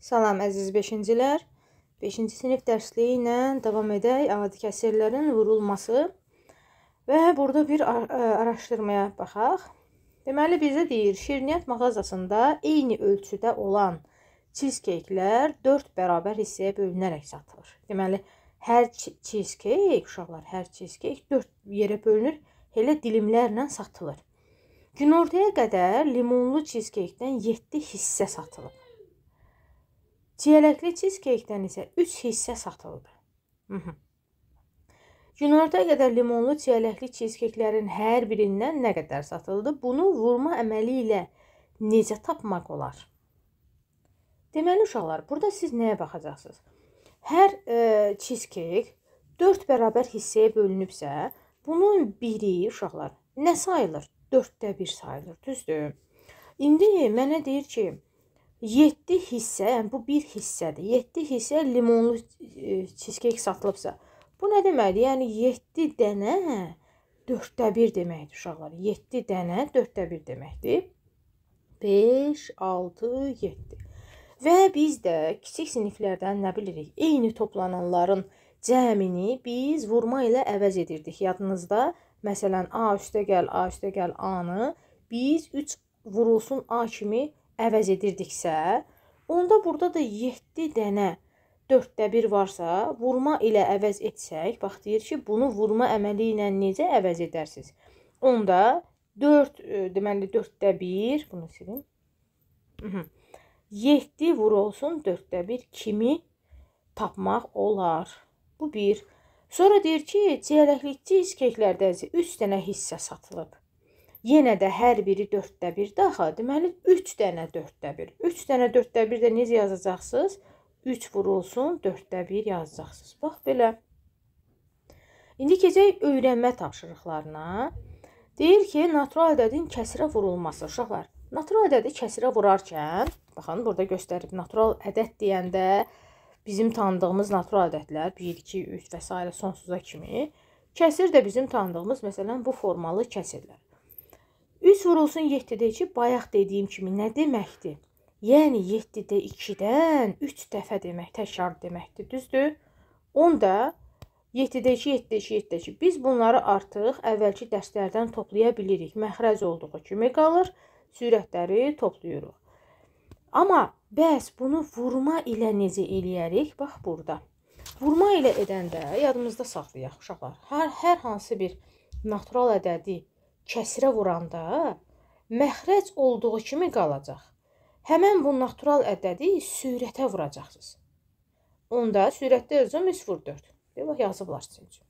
Salam əziz 5-cilər. 5-ci sinif dərsliyi ilə davam edək. Adi kəsirlərin vurulması və burada bir araşdırmaya baxaq. Deməli, bizə deyir, şirniyyat mağazasında eyni ölçüdə olan cheesecake-lər 4 bərabər hissəyə bölünərək satılır. Deməli, hər cheesecake, uşaqlar, hər cheesecake 4 yerə bölünür, elə dilimlərlə satılır. Günortaya qədər limonlu cheesecake-dən 7 hissə satılıb. Çiyələkli cheesecake-dən isə 3 hissə satıldı. Günortaya qədər limonlu çiyələkli cheesecake-lərin hər birindən nə qədər satıldı? Bunu vurma əməli ilə necə tapmaq olar? Deməli, uşaqlar, burada siz nəyə baxacaqsınız? Hər cheesecake 4 bərabər hissəyə bölünübsə, bunun biri, uşaqlar, nə sayılır? 4də 1 sayılır, düzdür? İndi mənə deyir ki, 7 hissə, yəni bu bir hissədir. 7 hissə limonlu cheesecake satılıbsa, bu nə deməkdir? Yəni 7 dənə 4də 1 deməkdir, uşaqlar. 7 dənə 4də 1 deməkdir. 5, 6, 7. Və biz də kiçik siniflərdən nə bilirik? Eyni toplananların cəmini biz vurma ilə əvəz edirdik. Yadınızda, məsələn, A üstə gəl, A üstə gəl A-nı biz 3 vurulsun A kimi əvəz edirdiksə, onda burada da 7 dənə 4də 1 varsa, vurma ilə əvəz etsək, bax deyir ki, bunu vurma əməli ilə necə əvəz edərsiniz? Onda 4, deməli 4də 1, bunu silin. 7 vurulsun 4də 1 kimi tapmaq olar. Bu bir. Sonra deyir ki, çiyələkli cheesecake-lərdə 3 dənə hissə satılıb. Yenə də hər biri 4də 1 daha, deməli 3 dənə 4də 1. 3 dənə 4də 1 də necə yazacaqsınız? 3 vurulsun 4də 1 yazacaqsınız. Bax belə. İndi keçək öyrənmə tapşırıqlarına. Deyir ki, natural ədədin kəsirə vurulması. Uşaqlar, natural ədədi kəsirə vurarkən, baxın, burada göstərib natural ədəd deyəndə bizim tanıdığımız natural ədədlər 1, 2, 3 və s. sonsuza kimi. Kəsir də bizim tanıdığımız, məsələn, bu formalı kəsirlər. 3 vurulsun 7-də 2, bayaq dediyim kimi nə deməkdir? Yəni 7-də 2-dən 3 dəfə demək, təkrar deməkdir, düzdür? Onda 7-də 2, 7-də 2, 7-də 2. Biz bunları artıq əvvəlki dərslərdən toplaya bilirik. Məxrəc olduğu kimi qalır, sürətləri toplayırıq. Amma bəs bunu vurma ilə necə eləyərik? Bax burada. Vurma ilə edəndə yadımızda saxlayaq, uşaqlar. Hər hansı bir natural ədədi kəsirə vuranda məxrəc olduğu kimi qalacaq. Həmən bu natural ədədi sürətə vuracaqsınız. Onda sürətdə yazım 3 vur 4. Bax, yazıblar sizin üçün.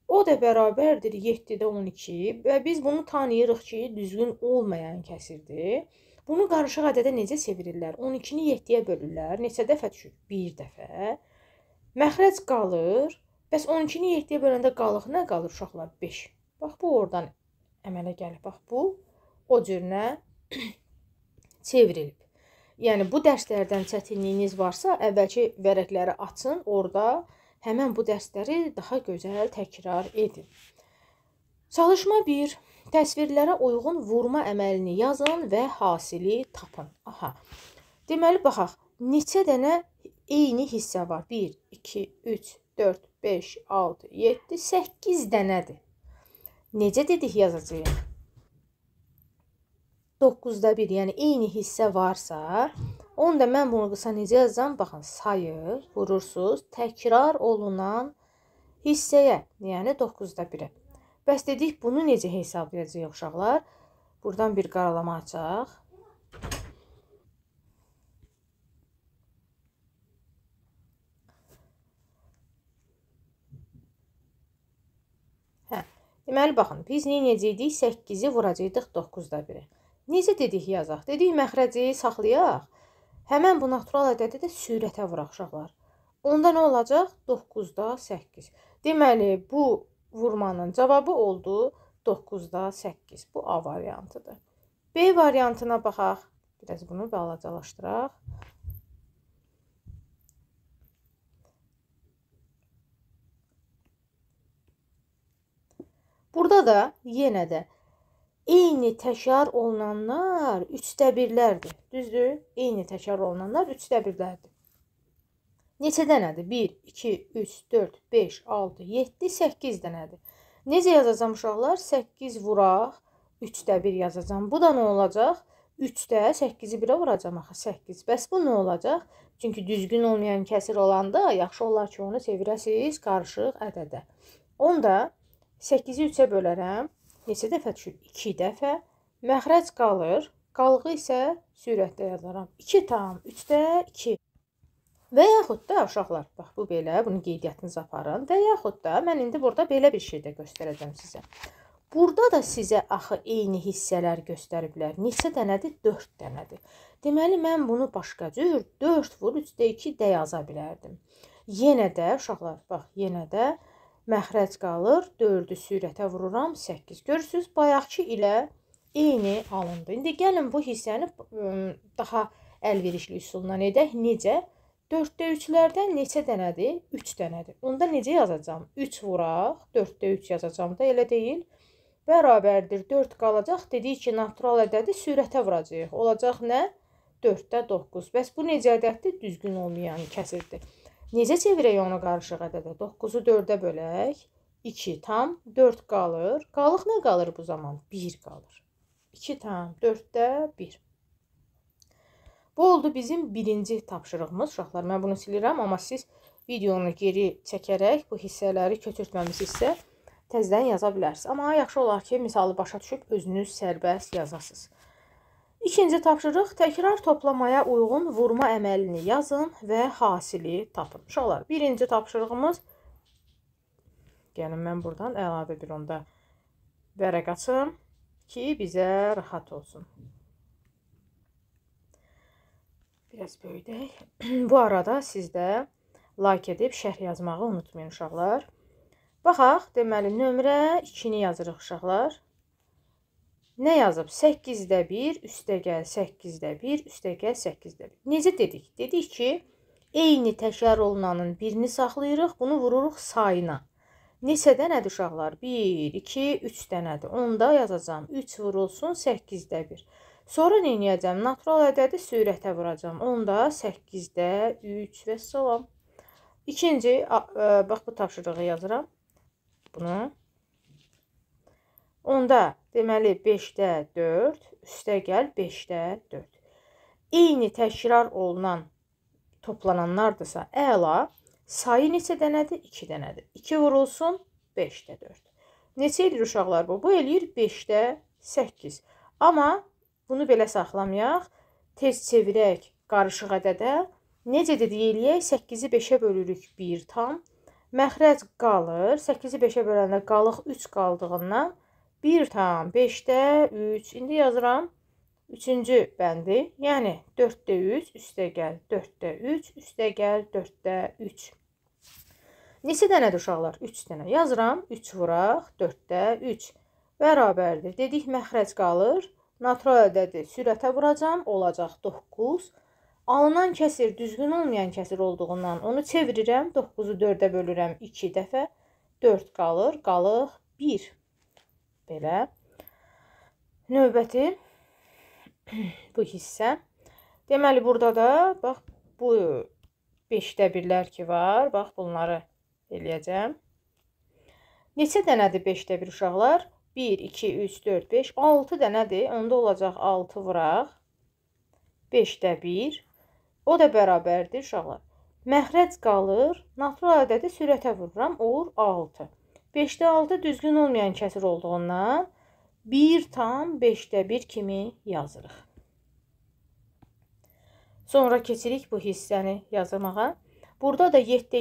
O da bərabərdir 7-də 12 və biz bunu tanıyırıq ki, düzgün olmayan kəsirdir. Bunu qarışıq ədədə necə çevirirlər? 12-ni 7-yə bölürlər. Neçə dəfə düşür? 1 dəfə. Məxrəc qalır. Bəs 12-ni 7-yə böləndə qalıq nə qalır uşaqlar? 5. Bax, bu oradan əmələ gəlib. Bax, bu o cürünə çevrilib. Yəni, bu dərslərdən çətinliyiniz varsa, əvvəlki vərəqləri açın, orada həmən bu dərsləri daha gözəl təkrar edin. Çalışma 1. Təsvirlərə uyğun vurma əməlini yazın və hasili tapın. Aha. Deməli, baxaq, neçə dənə eyni hissə var? 1, 2, 3, 4, 5, 6, 7, 8 dənədir. Necə dedik yazacağıq? 9-da 1, yəni eyni hissə varsa, onda mən bunu qısa necə yazacağım? Baxın, sayı vurursunuz təkrar olunan hissəyə, yəni 9-da 1-ə. Bəs dedik, bunu necə hesablayacağıq, uşaqlar? Buradan bir qaralama açaq. Deməli, baxın, biz necəydik? 8-i vuracaqdıq 9-da 1-ə. Necə dedik yazaq? Dedik, məxrəci saxlayaq. Həmən bu natural ədədi də sürətə vuraq, uşaqlar. Onda nə olacaq? 9-da 8. Deməli, bu vurmanın cavabı oldu 9-da 8. Bu A variantıdır. B variantına baxaq. Biraz bunu balacalaşdıraq. Burada da yenə də eyni təkrar olunanlar 1/3-lərdir. Düzdür? Eyni təkrar olunanlar 1/3-lərdir. Neçə dənədir? 1, 2, 3, 4, 5, 6, 7, 8 dənədir. Necə yazacağım uşaqlar? 8 vuraq, 3/1 yazacağım. Bu da nə olacaq? 3-də 8-i 1-ə vuracağım axı 8. Bəs bu nə olacaq? Çünki düzgün olmayan kəsir olanda yaxşı olar ki, onu çevirəsiz qarışıq ədədə. Onda 8-i 3-ə bölərəm. Neçə dəfə düşür? 2 dəfə. Məxrəc qalır. Qalığı isə sürətdə yazaram. 2/3-də 2. Və yaxud da uşaqlar, bax bu belə, bunu qeydiyyatınıza aparın. Və yaxud da mən indi burada belə bir şey də göstərəcəm sizə. Burada da sizə axı eyni hissələr göstəriblər. Neçə dənədir? 4 dənədir. Deməli, mən bunu başqa cür 4 vur 3/2 də yaza bilərdim. Yenə də uşaqlar, bax, yenə də məxrəc qalır. 4-ü sürətə vururam 8. Görürsünüz, bayaqki ilə eyni alındı. İndi gəlin bu hissəni daha əlverişli üsulla edək. Necə? 4/3-lərdən neçə dənədir? 3 dənədir. Onda necə yazacağam? 3 vuraq, 4/3 yazacağım da, elə deyil. Bərabərdir 4 qalacaq. Dedik ki, natural ədədi sürətə vuracağıq. Olacaq nə? 4/9. Bəs bu necə ədəddir? Düzgün olmayan kəsirdir. Necə çevirək onu qarışıq ədədə? 9-u 4-ə bölək. 2/4 qalır. Qalıq nə qalır bu zaman? 1 qalır. 2/4-də 1. Bu oldu bizim birinci tapşırığımız. Uşaqlar, mən bunu silirəm, amma siz videonu geri çəkərək bu hissələri köçürtməmisinizsə təzədən yaza bilərsiniz. Amma yaxşı olar ki, misalı başa düşüb özünüz sərbəst yazasınız. İkinci tapşırıq, təkrar toplamaya uyğun vurma əməlini yazın və hasili tapın. Uşaqlar, birinci tapşırığımız, gəlin mən buradan əlavə bir onda vərəq açım ki, bizə rahat olsun. Biraz böyüdək. Bu arada siz də like edib şərh yazmağı unutmayın uşaqlar. Baxaq, deməli nömrə 2-ni yazırıq uşaqlar. Nə yazıb? 8/1 üstəgəl 8/1 üstəgəl 8/1. Necə dedik? Dedik ki, eyni təkrar olunanın birini saxlayırıq, bunu vururuq sayına. Neçə dənədir uşaqlar? 1, 2, 3 dənədir. Onda yazacağım. 3 vurulsun 8/1. Sonra nə edəcəm? Natural ədədi sürətə vuracağam. Onda 8/3 və salam. İkinci, bax bu tapşırığı yazıram. Bunu. Onda deməli 5/4 üstəgəl 5/4. Eyni təkrar olunan toplananlardırsa əla. Sayı neçə dənədir? 2 dənədir. 2 vurulsun 5/4. Neçə eləyir uşaqlar bu? Bu eləyir 5/8. Amma bunu belə saxlamayaq. Tez çevirək qarışıq ədədə. Necə dedik eləyək? 8-i 5-ə bölürük 1 tam. Məxrəc qalır. 8-i 5-ə böləndə qalıq 3 qaldığından 1/5/3. İndi yazıram 3-cü bəndi. Yəni 4/3 üstəgəl 4/3 üstəgəl 4/3. Neçə dənədir uşaqlar? 3 dənə. Yazıram 3 vuraq 4/3. Bərabərdir. Dedik məxrəc qalır. Natural ədədi sürətə vuracam. Olacaq 9. Alınan kəsir düzgün olmayan kəsir olduğundan onu çevirirəm. 9-u 4-ə bölürəm 2 dəfə. 4 qalır. Qalıq 1. Belə. Növbəti bu hissə. Deməli, burada da bax bu 5/1-lər ki var. Bax bunları eləyəcəm. Neçə dənədir 5/1 uşaqlar? 1, 2, 3, 4, 5, 6 dənədir. Onda olacaq 6 vuraq. 5/1. O da bərabərdir uşaqlar. Məxrəc qalır. Natural ədədi sürətə vururam. Olur 6. 5/6 düzgün olmayan kəsir olduğundan 1/5/1 kimi yazırıq. Sonra keçirik bu hissəni yazmağa. Burada da 7-də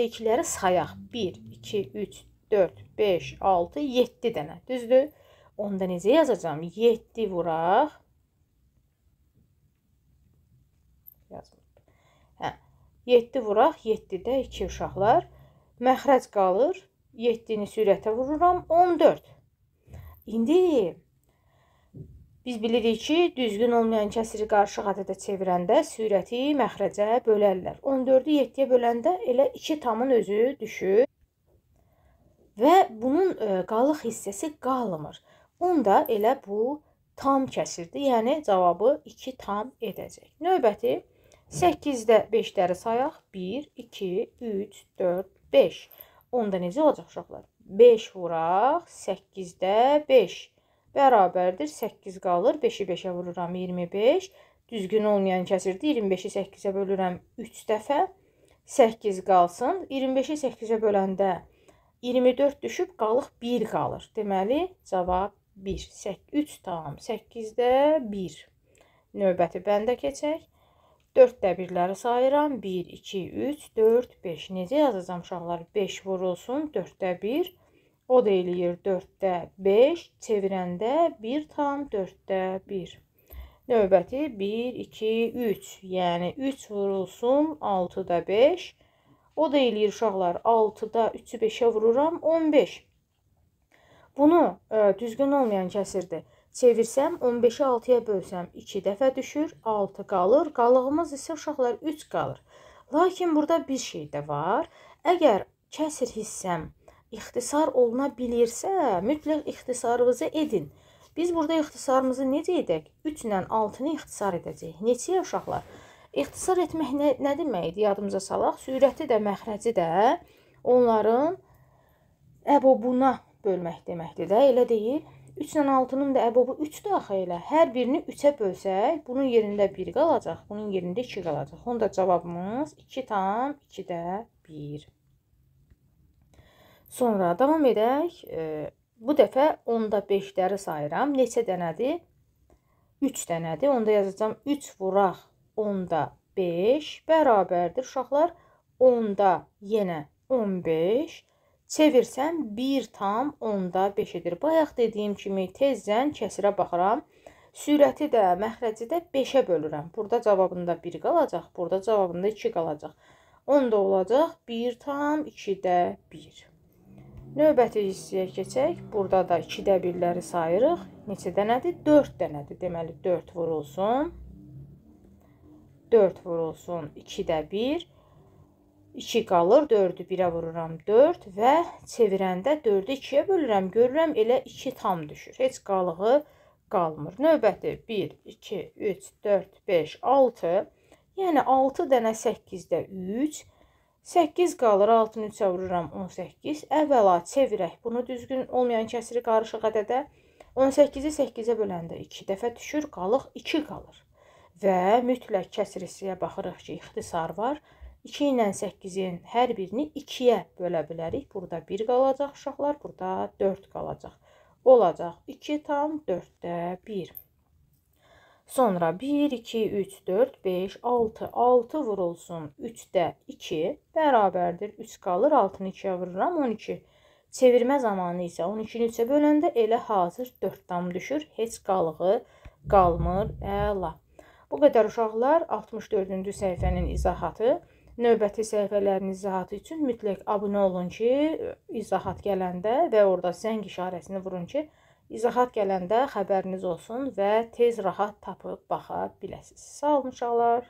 2-ləri sayaq. 1, 2, 3, 4, 5, 6, 7 dənə. Düzdür? Onda necə yazacağım? 7 vuraq. Yazmır. 7 vuraq. 7-də 2 uşaqlar. Məxrəc qalır. 7-ni sürətə vururam. 14. İndi biz bilirik ki, düzgün olmayan kəsiri qarışıq ədədə çevirəndə sürəti məxrəcə bölərlər. 14-ü 7-yə böləndə elə 2 tamın özü düşür. Və bunun qalıq hissəsi qalmır. onda elə bu tam kəsirdir. Yəni cavabı 2 tam edəcək. Növbəti 8-də 5-ləri sayaq. 1, 2, 3, 4, 5. Onda necə olacaq uşaqlar? 5 vuraq 8-də 5 bərabərdir 8 qalır. 5-i 5-ə vururam 25. Düzgün olmayan kəsirdir. 25-i 8-ə bölürəm 3 dəfə. 8 qalsın. 25-i 8-ə böləndə 24 düşüb qalıq 1 qalır. Deməli cavab 1. 3 tam 8-də 1. Növbəti bəndə keçək. 4-də 1-ləri sayıram. 1, 2, 3, 4, 5. Necə yazacağım uşaqlar? 5 vurulsun 4-də 1. O da eləyir 4-də 5. Çevirəndə 1 tam 4-də 1. Növbəti 1, 2, 3. Yəni 3 vurulsun 6-da 5. O da eləyir uşaqlar 6-da 3-ü 5-ə vururam 15. Bunu düzgün olmayan kəsirdir. Çevirsəm 15-i 6-ya bölsəm 2 dəfə düşür, 6 qalır. Qalığımız isə uşaqlar 3 qalır. Lakin burada bir şey də var. Əgər kəsir hissəm ixtisar oluna bilirsə, mütləq ixtisarınızı edin. Biz burada ixtisarımızı necə edək? 3 ilə 6-nı ixtisar edəcəyik. Neçəyə uşaqlar? İxtisar etmək nə deməkdir? Yadımıza salaq. Sürəti də, məxrəci də onların əbobuna bölmək deməkdir də, elə deyil. 3 ilə 6-nın da əbobu 3-dür axı elə. Hər birini 3-ə bölsək, bunun yerində 1 qalacaq, bunun yerində 2 qalacaq. Onda cavabımız 2 tam 2-də 1. Sonra davam edək. Bu dəfə 10-da 5-ləri sayıram. Neçə dənədir? 3 dənədir. Onda yazacağım 3 vuraq 10-da 5 bərabərdir. Uşaqlar 10-da yenə 15. Çevirsəm 1 tam 10-da 5-dir. Bayaq dediyim kimi tezdən kəsirə baxıram. Sürəti də, məxrəci də 5-ə bölürəm. Burada cavabında 1 qalacaq. Burada cavabında 2 qalacaq. 10 da olacaq 1 tam 2-də 1. Növbəti hissəyə keçək. Burada da 2-də 1-ləri sayırıq. Neçə dənədir? 4 dənədir. Deməli 4 vurulsun. 4 vurulsun 2-də 1. 2 qalır. 4-ü 1-ə vururam 4 və çevirəndə 4-ü 2-yə bölürəm. Görürəm elə 2 tam düşür. Heç qalığı qalmır. Növbəti 1, 2, 3, 4, 5, 6. Yəni 6 dənə 8-də 3. 8 qalır, 6-nı 3-ə vururam 18. Əvvəla çevirək. Bunu düzgün olmayan kəsiri qarışıq ədədə 18-i 8-ə böləndə 2 dəfə düşür, qalıq 2 qalır. Və mütləq kəsir hissəyə baxırıq ki, ixtisar var. 2 ilə 8-in hər birini 2-yə bölə bilərik. Burada 1 qalacaq uşaqlar, burada 4 qalacaq. Olacaq 2 tam 4-də 1. Sonra 1, 2, 3, 4, 5, 6. 6 vurulsun 3-də 2 bərabərdir. 3 qalır. 6-nı 2-yə vururam 12. Çevirmə zamanı isə 12-ni 3-ə böləndə elə hazır 4 tam düşür. Heç qalığı qalmır. Əla. Bu qədər uşaqlar 64-cü səhifənin izahatı. Növbəti səhifələrin izahatı üçün mütləq abunə olun ki, izahat gələndə və orada zəng işarəsini vurun ki, İzahat gələndə xəbəriniz olsun və tez rahat tapıb baxa biləsiniz. Sağ olun uşaqlar.